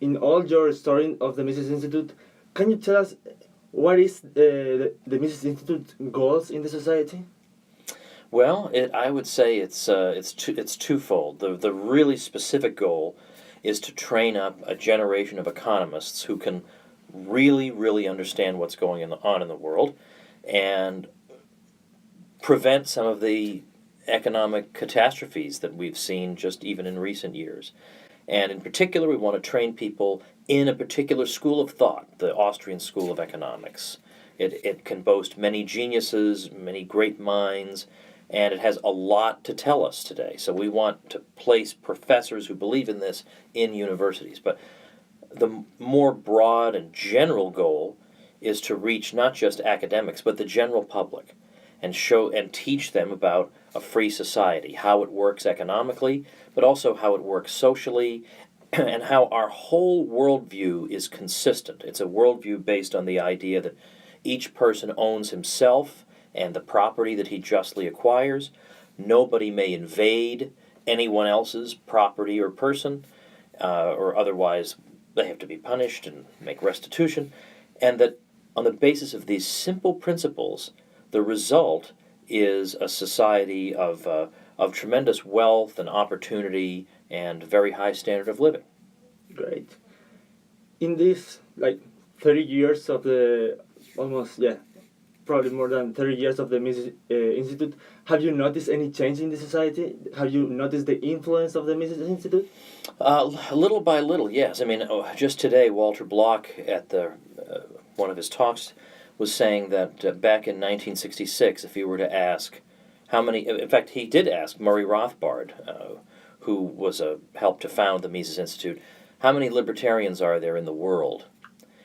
in all your story of the Mises Institute, can you tell us what is the Mises Institute goals in the society? Well, I would say it's twofold. The really specific goal is to train up a generation of economists who can really understand what's going on in the world and prevent some of the economic catastrophes that we've seen just even in recent years. And in particular, we want to train people in a particular school of thought, the Austrian School of Economics. It can boast many geniuses, many great minds, and it has a lot to tell us today. So we want to place professors who believe in this in universities. But the more broad and general goal is to reach not just academics, but the general public, and show and teach them about a free society, how it works economically, but also how it works socially, and how our whole worldview is consistent. It's a worldview based on the idea that each person owns himself and the property that he justly acquires. Nobody may invade anyone else's property or person, or otherwise they have to be punished and make restitution, and that on the basis of these simple principles, the result is a society of tremendous wealth and opportunity and very high standard of living. Great. In this, 30 years of the, probably more than 30 years of the Mises Institute, have you noticed any change in the society? Have you noticed the influence of the Mises Institute? Little by little, yes. I mean, just today, Walter Block at one of his talks was saying that back in 1966, if you were to ask how many, in fact, he did ask Murray Rothbard, who was helped to found the Mises Institute, how many libertarians are there in the world?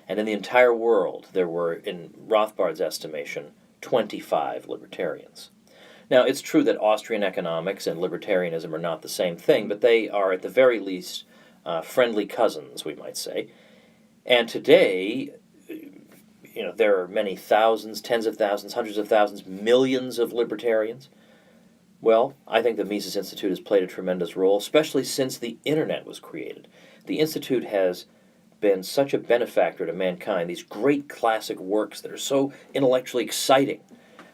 And in the entire world, there were, in Rothbard's estimation, 25 libertarians. Now, it's true that Austrian economics and libertarianism are not the same thing, but they are at the very least friendly cousins, we might say. And today, there are many thousands, tens of thousands, hundreds of thousands, millions of libertarians. Well, I think the Mises Institute has played a tremendous role, especially since the Internet was created. The Institute has been such a benefactor to mankind, these great classic works that are so intellectually exciting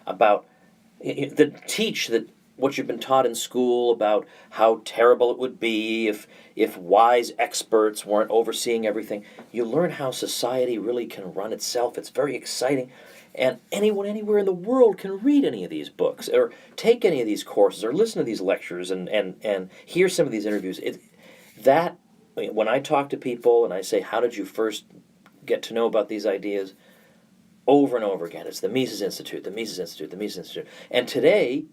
about, that teach that what you've been taught in school about how terrible it would be if wise experts weren't overseeing everything. You learn how society really can run itself. It's very exciting. And anyone anywhere in the world can read any of these books or take any of these courses or listen to these lectures and hear some of these interviews. When I talk to people and I say, how did you first get to know about these ideas? Over and over again, it's the Mises Institute, the Mises Institute, the Mises Institute. And today,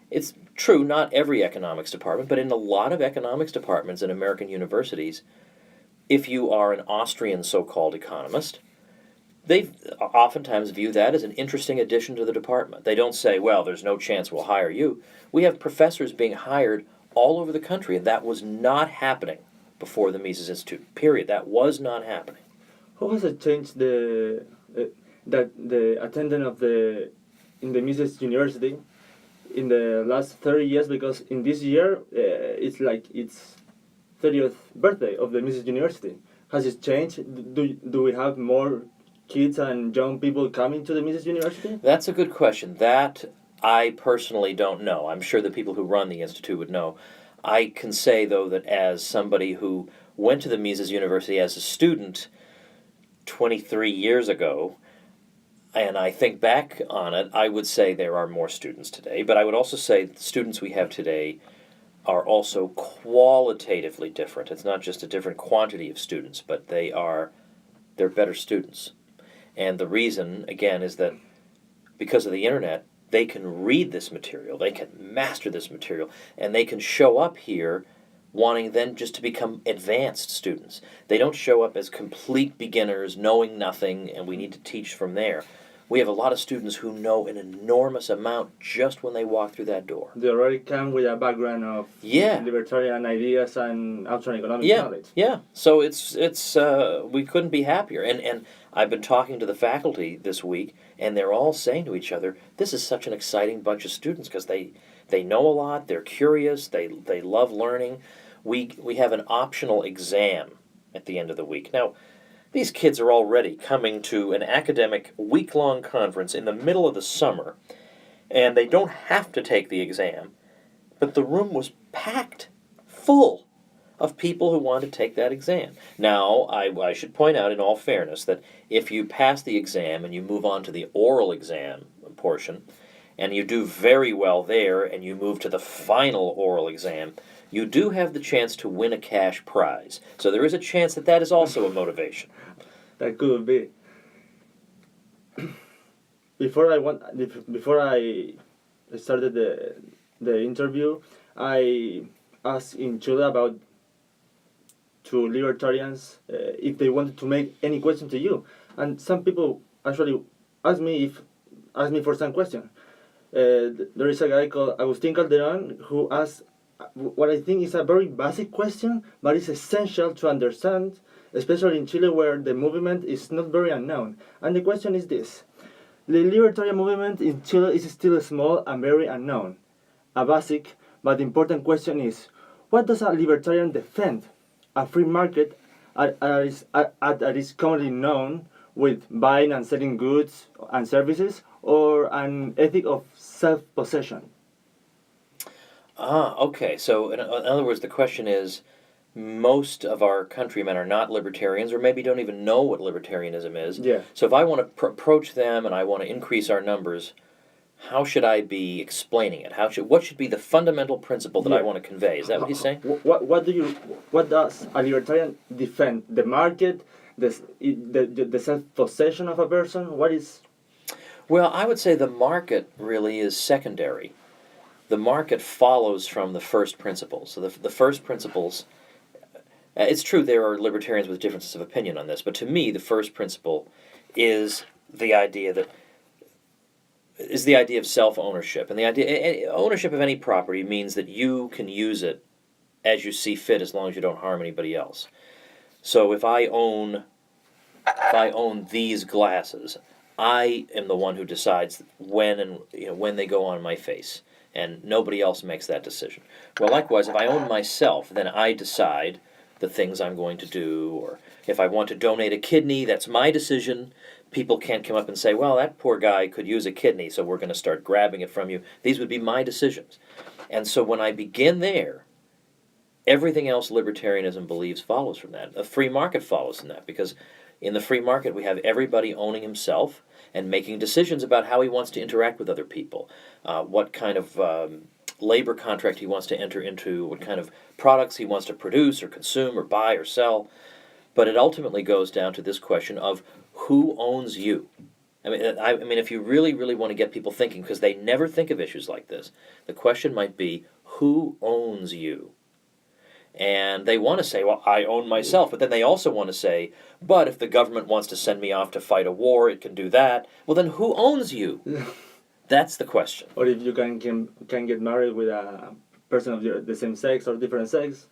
it's true, not every economics department, but in a lot of economics departments in American universities, if you are an Austrian so-called economist, they oftentimes view that as an interesting addition to the department. They don't say, well, there's no chance we'll hire you. We have professors being hired all over the country, and that was not happening before the Mises Institute, period. That was not happening. How has it changed the attendance in the Mises University in the last 30 years? Because in this year, it's 30th birthday of the Mises University. Has it changed? Do we have more kids and young people coming to the Mises University? That's a good question. That I personally don't know. I'm sure the people who run the Institute would know. I can say, though, that as somebody who went to the Mises University as a student 23 years ago, and I think back on it, I would say there are more students today. But I would also say the students we have today are also qualitatively different. It's not just a different quantity of students, but they're better students. And the reason, again, is that because of the Internet, they can read this material, they can master this material, and they can show up here wanting then just to become advanced students. They don't show up as complete beginners, knowing nothing, and we need to teach from there. We have a lot of students who know an enormous amount just when they walk through that door. They already come with a background of libertarian ideas and Austrian economic knowledge. Yeah. So it's we couldn't be happier. And I've been talking to the faculty this week, and they're all saying to each other, this is such an exciting bunch of students because they know a lot, they're curious, they love learning. We have an optional exam at the end of the week. Now, these kids are already coming to an academic week-long conference in the middle of the summer, and they don't have to take the exam, but the room was packed full of people who want to take that exam. Now, I should point out in all fairness that if you pass the exam and you move on to the oral exam portion, and you do very well there, and you move to the final oral exam, you do have the chance to win a cash prize. So there is a chance that that is also a motivation. That could be. Before I started the interview, I asked in Chile about to libertarians if they wanted to make any question to you, and some people actually asked me for some question. There is a guy called Agustin Calderon who asked what I think is a very basic question, but it's essential to understand, especially in Chile where the movement is not very unknown. And the question is this: the libertarian movement in Chile is still small and very unknown. A basic but important question is, what does a libertarian defend? A free market that is commonly known with buying and selling goods and services, or an ethic of self-possession? Okay. So in other words, the question is, most of our countrymen are not libertarians, or maybe don't even know what libertarianism is. Yeah. So if I want to approach them and I want to increase our numbers, how should I be explaining it? What should be the fundamental principle that I want to convey? Is that what he's saying? What does a libertarian defend? The market, the self-possession of a person? What is? Well, I would say the market really is secondary. The market follows from the first principles. So the first principles, it's true there are libertarians with differences of opinion on this, but to me the first principle is the idea of self-ownership. And the idea ownership of any property means that you can use it as you see fit as long as you don't harm anybody else. So if I own these glasses, I am the one who decides when they go on my face, and nobody else makes that decision. Well, likewise, if I own myself, then I decide the things I'm going to do, or if I want to donate a kidney, that's my decision. People can't come up and say, well, that poor guy could use a kidney, so we're going to start grabbing it from you. These would be my decisions. And so when I begin there, everything else libertarianism believes follows from that. A free market follows from that, because in the free market we have everybody owning himself and making decisions about how he wants to interact with other people, what kind of labor contract he wants to enter into, what kind of products he wants to produce or consume or buy or sell. But it ultimately goes down to this question of who owns you. I mean, if you really, really want to get people thinking, because they never think of issues like this, the question might be, who owns you? And they want to say, well, I own myself, but then they also want to say, but if the government wants to send me off to fight a war, it can do that. Well, then who owns you? That's the question. Or if you can get married with a person of the same sex or different sex.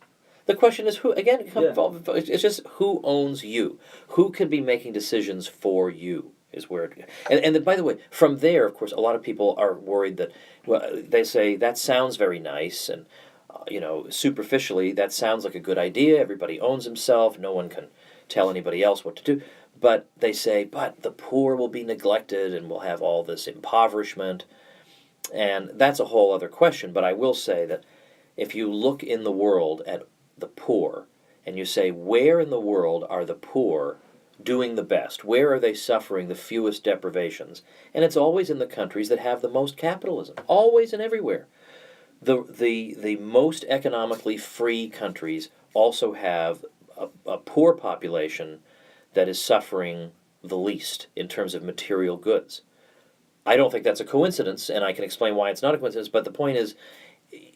The question is who, again, it's just who owns you? Who can be making decisions for you is where it, and by the way, from there, of course, a lot of people are worried that, well, they say, that sounds very nice, and superficially, that sounds like a good idea. Everybody owns himself. No one can tell anybody else what to do. But they say, but the poor will be neglected and we'll have all this impoverishment. And that's a whole other question. But I will say that if you look in the world at the poor and you say, where in the world are the poor doing the best? Where are they suffering the fewest deprivations? And it's always in the countries that have the most capitalism. Always and everywhere. The most economically free countries also have a poor population that is suffering the least in terms of material goods. I don't think that's a coincidence, and I can explain why it's not a coincidence, but the point is,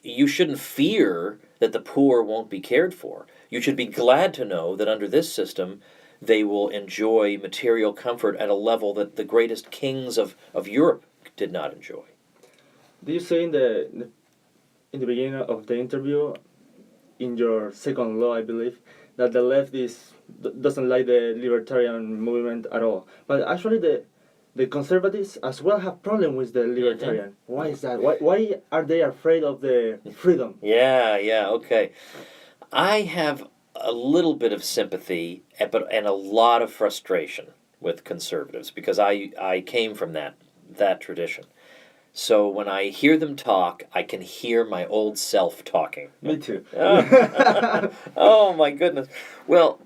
you shouldn't fear that the poor won't be cared for. You should be glad to know that under this system, they will enjoy material comfort at a level that the greatest kings of Europe did not enjoy. Do you say in the beginning of the interview, in your second law, I believe, that the left doesn't like the libertarian movement at all? But actually, the conservatives as well have problem with the libertarian. Mm-hmm. Why is that? Why are they afraid of the freedom? Yeah, okay. I have a little bit of sympathy, and a lot of frustration with conservatives, because I came from that tradition. So when I hear them talk, I can hear my old self talking. Me too. Oh my goodness. Well,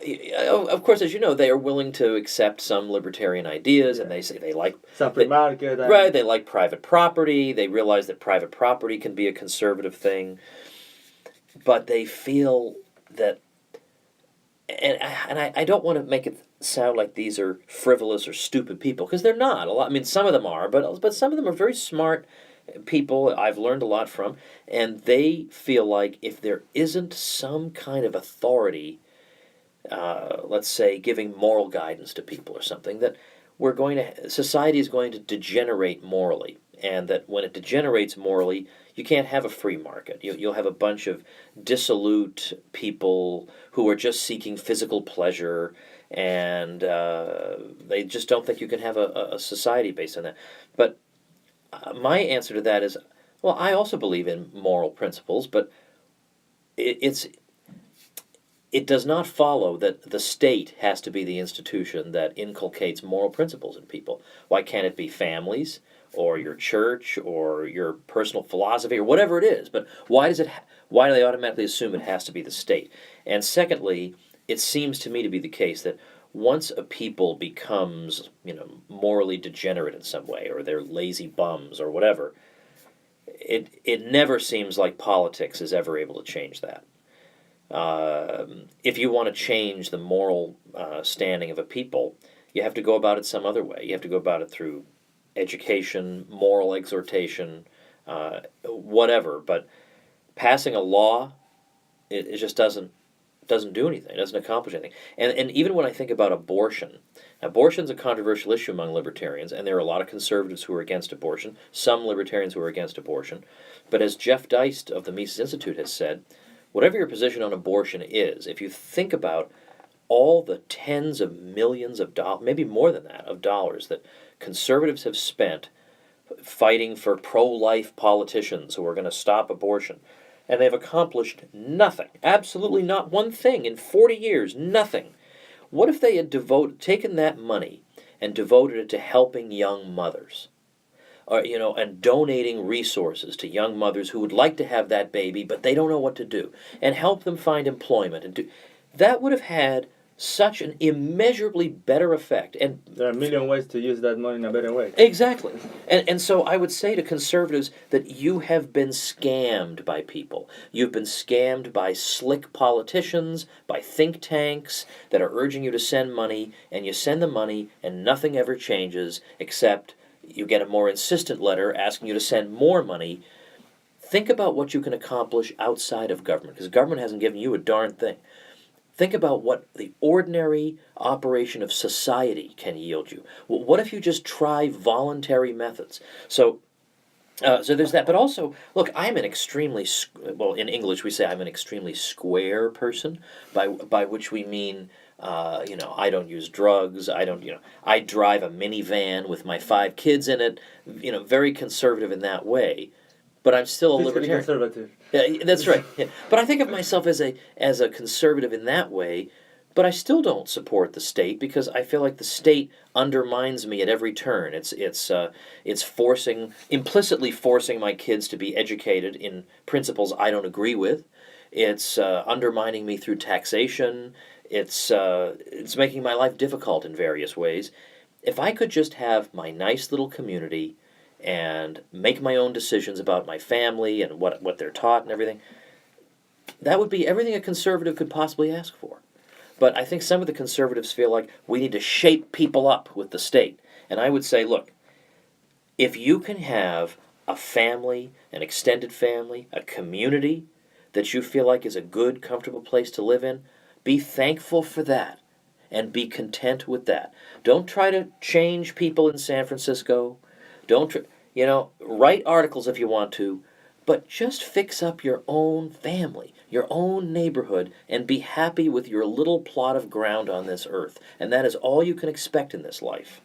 of course, as you know, they are willing to accept some libertarian ideas, and they say they like Free market. Right, they like private property. They realize that private property can be a conservative thing, but they feel that, and I don't want to make it sound like these are frivolous or stupid people, because they're not. I mean, some of them are, but some of them are very smart people I've learned a lot from, and they feel like if there isn't some kind of authority, let's say giving moral guidance to people or something, that society is going to degenerate morally, and that when it degenerates morally, you can't have a free market. You'll have a bunch of dissolute people who are just seeking physical pleasure, and they just don't think you can have a society based on that. But my answer to that is, well, I also believe in moral principles, but it does not follow that the state has to be the institution that inculcates moral principles in people. Why can't it be families, or your church, or your personal philosophy, or whatever it is? But why do they automatically assume it has to be the state? And secondly, it seems to me to be the case that once a people becomes, morally degenerate in some way, or they're lazy bums or whatever, it never seems like politics is ever able to change that. If you want to change the moral standing of a people, you have to go about it some other way. You have to go about it through education, moral exhortation, whatever. But passing a law, it just doesn't do anything. It doesn't accomplish anything. And even when I think about abortion's a controversial issue among libertarians, and there are a lot of conservatives who are against abortion, some libertarians who are against abortion. But as Jeff Deist of the Mises Institute has said, whatever your position on abortion is, if you think about all the tens of millions of dollars, maybe more than that, of dollars that conservatives have spent fighting for pro-life politicians who are going to stop abortion, and they've accomplished nothing, absolutely not one thing in 40 years, nothing. What if they had taken that money and devoted it to helping young mothers? And donating resources to young mothers who would like to have that baby, but they don't know what to do, and help them find employment. That would have had such an immeasurably better effect. And there are a million ways to use that money in a better way. Exactly. And so I would say to conservatives that you have been scammed by people. You've been scammed by slick politicians, by think tanks that are urging you to send money, and you send the money and nothing ever changes except you get a more insistent letter asking you to send more money. Think about what you can accomplish outside of government, because government hasn't given you a darn thing. Think about what the ordinary operation of society can yield you. Well, what if you just try voluntary methods? So there's that. But also, look, I'm an extremely, in English we say I'm an extremely square person, by which we mean, I don't use drugs. I drive a minivan with my 5 kids in it. Very conservative in that way. But I'm still a libertarian. Conservative. Yeah, that's right. Yeah. But I think of myself as a conservative in that way. But I still don't support the state, because I feel like the state undermines me at every turn. It's implicitly forcing my kids to be educated in principles I don't agree with. It's undermining me through taxation. It's making my life difficult in various ways. If I could just have my nice little community and make my own decisions about my family and what they're taught and everything, that would be everything a conservative could possibly ask for. But I think some of the conservatives feel like we need to shape people up with the state. And I would say, look, if you can have a family, an extended family, a community that you feel like is a good, comfortable place to live in, be thankful for that and be content with that. Don't try to change people in San Francisco. Don't, write articles if you want to, but just fix up your own family, your own neighborhood, and be happy with your little plot of ground on this earth. And that is all you can expect in this life.